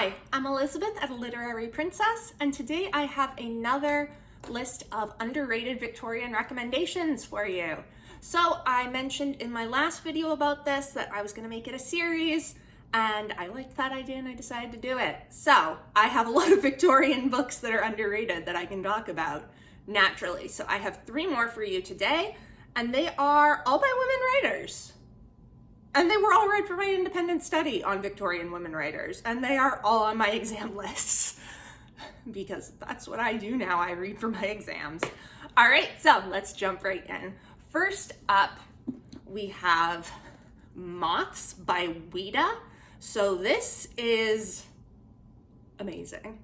Hi, I'm Elizabeth at Literary Princess, and today I have another list of underrated Victorian recommendations for you. So I mentioned in my last video about this that I was going to make it a series, and I liked that idea and I decided to do it. So I have a lot of Victorian books that are underrated that I can talk about naturally. So I have 3 more for you today, and they are all by women writers. And they were all read for my independent study on Victorian women writers, and they are all on my exam lists because that's what I do now. I read for my exams. All right, so let's jump right in. First up, we have Moths by Ouida. So this is amazing.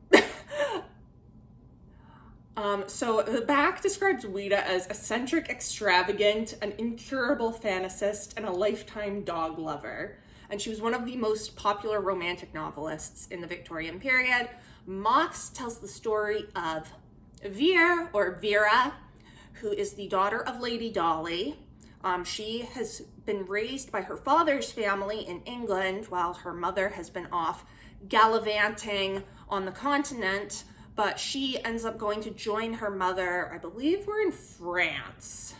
So the back describes Ouida as eccentric, extravagant, an incurable fantasist, and a lifetime dog lover. And she was one of the most popular romantic novelists in the Victorian period. Moths tells the story of Vera, who is the daughter of Lady Dolly. She has been raised by her father's family in England while her mother has been off gallivanting on the continent. But she ends up going to join her mother. I believe we're in France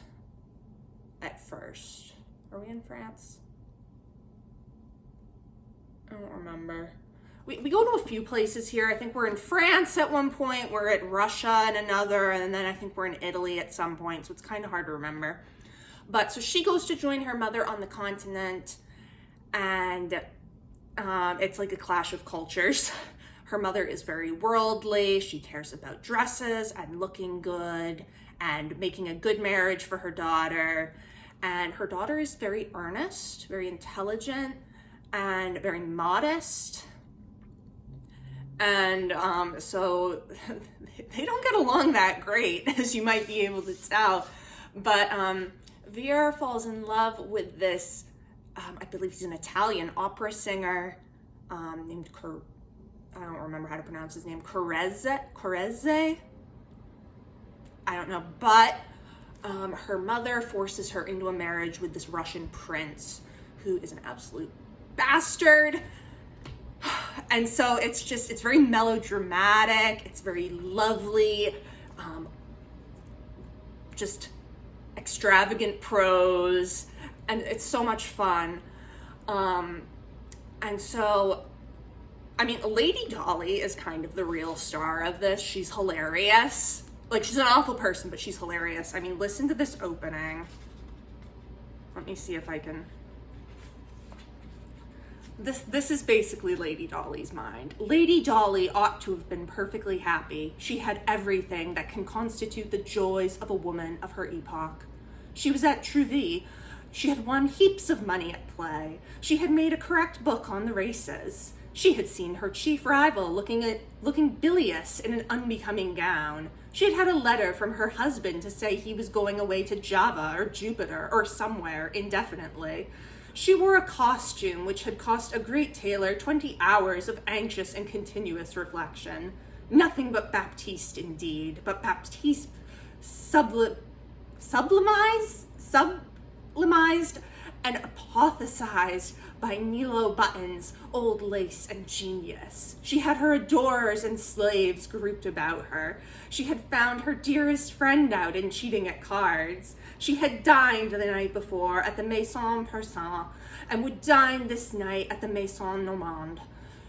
at first. Are we in France? I don't remember. We go to a few places here. I think we're in France at one point. We're at Russia in another. And then I think we're in Italy at some point. So it's kind of hard to remember. But so she goes to join her mother on the continent. And it's like a clash of cultures. Her mother is very worldly. She cares about dresses and looking good and making a good marriage for her daughter. And her daughter is very earnest, very intelligent, and very modest. And so they don't get along that great, as you might be able to tell. But Vera falls in love with this, I believe he's an Italian opera singer named I don't remember how to pronounce his name. Correze? I don't know. But her mother forces her into a marriage with this Russian prince who is an absolute bastard. And so it's very melodramatic. It's very lovely. Just extravagant prose. And it's so much fun. And so I mean, Lady Dolly is kind of the real star of this. She's hilarious. Like, she's an awful person, but she's hilarious. I mean, listen to this opening. Let me see if I can... This is basically Lady Dolly's mind. Lady Dolly ought to have been perfectly happy. She had everything that can constitute the joys of a woman of her epoch. She was at Trouville. She had won heaps of money at play. She had made a correct book on the races. She had seen her chief rival looking bilious in an unbecoming gown. She had had a letter from her husband to say he was going away to Java or Jupiter or somewhere indefinitely. She wore a costume which had cost a great tailor 20 hours of anxious and continuous reflection. Nothing but Baptiste indeed, but Baptiste sublimized and apothecized by Nilo Buttons, old lace, and genius. She had her adorers and slaves grouped about her. She had found her dearest friend out in cheating at cards. She had dined the night before at the Maison Persan, and would dine this night at the Maison Normande.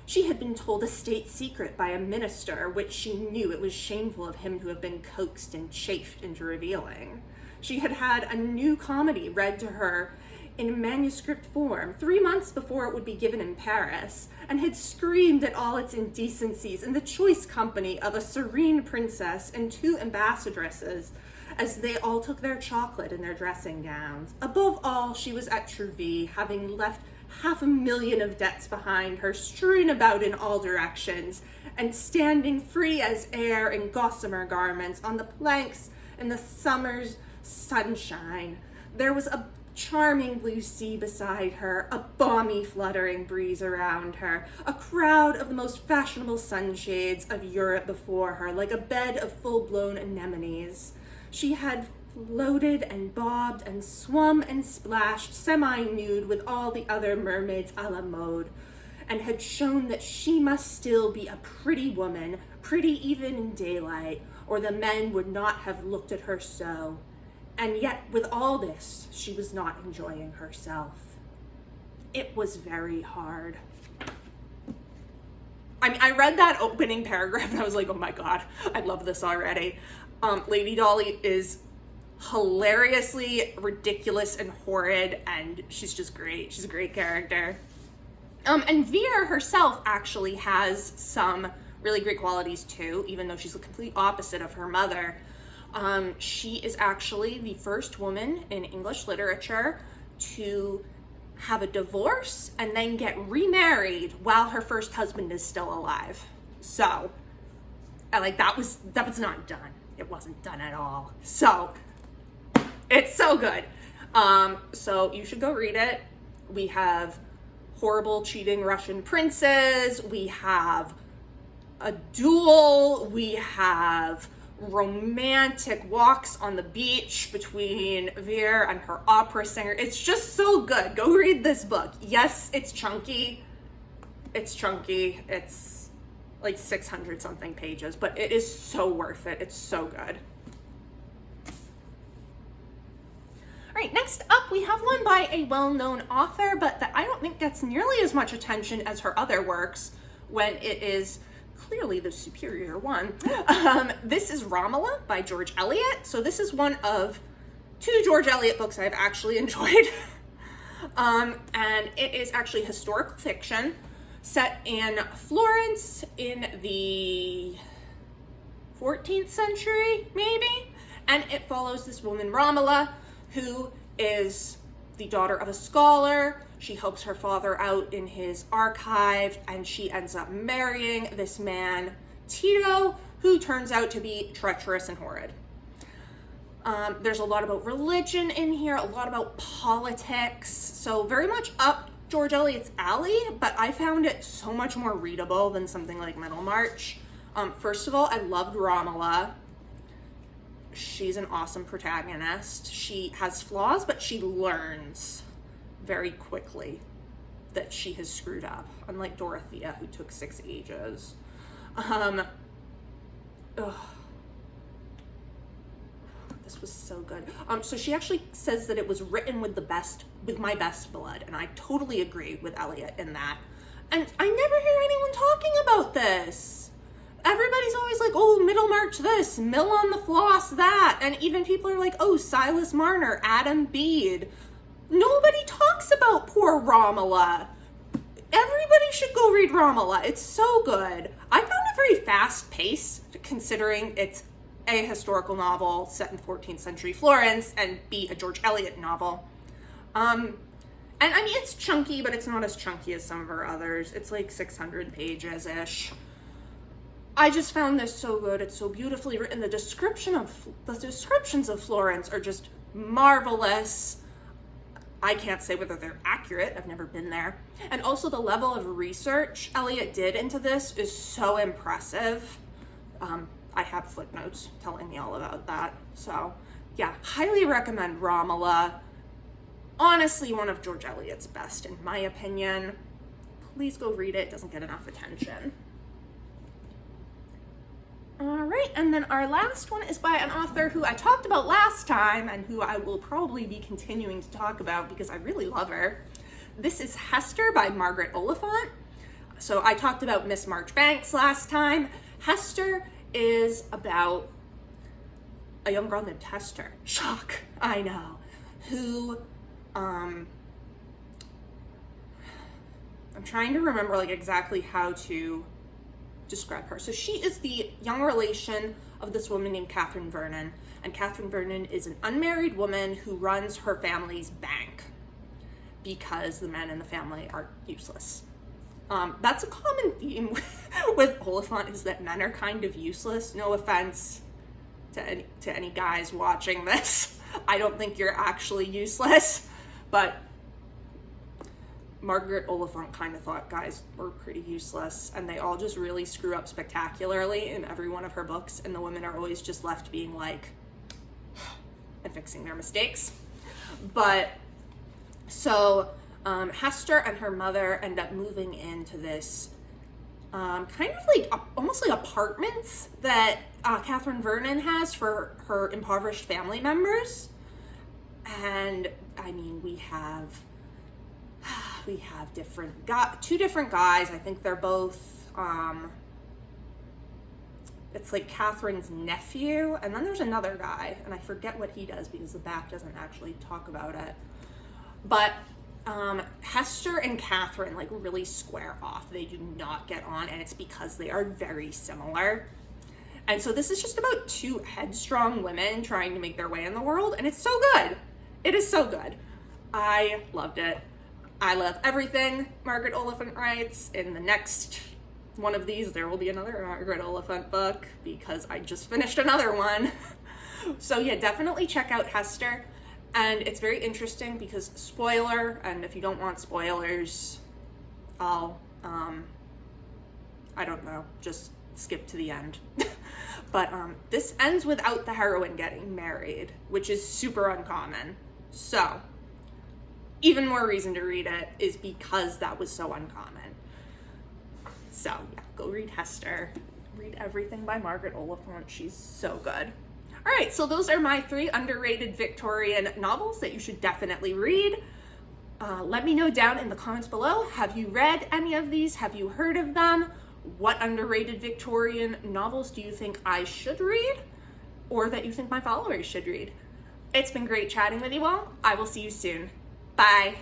She had been told a state secret by a minister, which she knew it was shameful of him to have been coaxed and chafed into revealing. She had had a new comedy read to her in manuscript form 3 months before it would be given in Paris, and had screamed at all its indecencies in the choice company of a serene princess and 2 ambassadresses as they all took their chocolate in their dressing gowns. Above all, she was at Trouville, having left 500,000 of debts behind her, strewn about in all directions, and standing free as air in gossamer garments on the planks in the summer's sunshine. There was a charming blue sea beside her, a balmy fluttering breeze around her, a crowd of the most fashionable sunshades of Europe before her, like a bed of full-blown anemones. She had floated and bobbed and swum and splashed semi-nude with all the other mermaids a la mode, and had shown that she must still be a pretty woman, pretty even in daylight, or the men would not have looked at her so. And yet, with all this, she was not enjoying herself. It was very hard. I mean, I read that opening paragraph and I was like, oh my God, I love this already. Lady Dolly is hilariously ridiculous and horrid, and she's just great. She's a great character. And Vera herself actually has some really great qualities too, even though she's the complete opposite of her mother. She is actually the first woman in English literature to have a divorce and then get remarried while her first husband is still alive. So, that was not done. It wasn't done at all. So, it's so good. So you should go read it. We have horrible cheating Russian princes. We have a duel. We have romantic walks on the beach between Vera and her opera singer. It's just so good. Go read this book. Yes, it's chunky. It's 600 something pages, but it is so worth it. It's so good. All right, next up we have one by a well-known author, but that I don't think gets nearly as much attention as her other works, when it is clearly the superior one. This is Romola by George Eliot. So this is one of 2 George Eliot books I've actually enjoyed. And it is actually historical fiction set in Florence in the 14th century, maybe. And it follows this woman, Romola, who is the daughter of a scholar. She helps her father out in his archive, and she ends up marrying this man, Tito, who turns out to be treacherous and horrid. There's a lot about religion in here, a lot about politics, so very much up George Eliot's alley, but I found it so much more readable than something like Middlemarch. First of all, I loved Romola. She's an awesome protagonist. She has flaws, but she learns very quickly that she has screwed up, unlike Dorothea, who took 6 ages. This was so good. So she actually says that it was written with my best blood, and I totally agree with Eliot in that. And I never hear anyone talking about this. Everybody's always like, oh, Middlemarch this, Mill on the Floss that, and even people are like, oh, Silas Marner, Adam Bede. Nobody talks about poor Romola. Everybody should go read Romola. It's so good. I found it very fast-paced, considering it's A, historical novel set in 14th century Florence, and B, a George Eliot novel. And I mean, it's chunky, but it's not as chunky as some of her others. It's like 600 pages-ish. I just found this so good. It's so beautifully written. The descriptions of Florence are just marvelous. I can't say whether they're accurate. I've never been there. And also the level of research Eliot did into this is so impressive. I have footnotes telling me all about that. So yeah, highly recommend Romola. Honestly, one of George Eliot's best, in my opinion. Please go read it. It doesn't get enough attention. All right, and then our last one is by an author who I talked about last time and who I will probably be continuing to talk about because I really love her. This is Hester by Margaret Oliphant. So I talked about Miss Marchbanks last time. Hester is about a young girl named Hester. Shock, I know. Who, I'm trying to remember exactly how to describe her. So she is the young relation of this woman named Catherine Vernon, and Catherine Vernon is an unmarried woman who runs her family's bank because the men in the family are useless. That's a common theme with Oliphant, is that men are kind of useless. No offense to any guys watching this. I don't think you're actually useless, but Margaret Oliphant kind of thought guys were pretty useless, and they all just really screw up spectacularly in every one of her books, and the women are always just left being like, and fixing their mistakes. But, so, Hester and her mother end up moving into this kind of like almost like apartments that Catherine Vernon has for her impoverished family members. And I mean, we have two different guys. I think they're both it's like Catherine's nephew, and then there's another guy, and I forget what he does because the back doesn't actually talk about it. But Hester and Catherine like really square off. They do not get on, and it's because they are very similar. And so this is just about two headstrong women trying to make their way in the world, and it's so good. It is so good. I loved it. I love everything Margaret Oliphant writes. In the next one of these, there will be another Margaret Oliphant book because I just finished another one. So yeah, definitely check out Hester. And it's very interesting because spoiler, and if you don't want spoilers, I'll, I don't know, just skip to the end. But this ends without the heroine getting married, which is super uncommon. So even more reason to read it is because that was so uncommon. So yeah, go read Hester. Read everything by Margaret Oliphant. She's so good. All right, so those are my 3 underrated Victorian novels that you should definitely read. Let me know down in the comments below. Have you read any of these? Have you heard of them? What underrated Victorian novels do you think I should read? Or that you think my followers should read? It's been great chatting with you all. I will see you soon. Bye.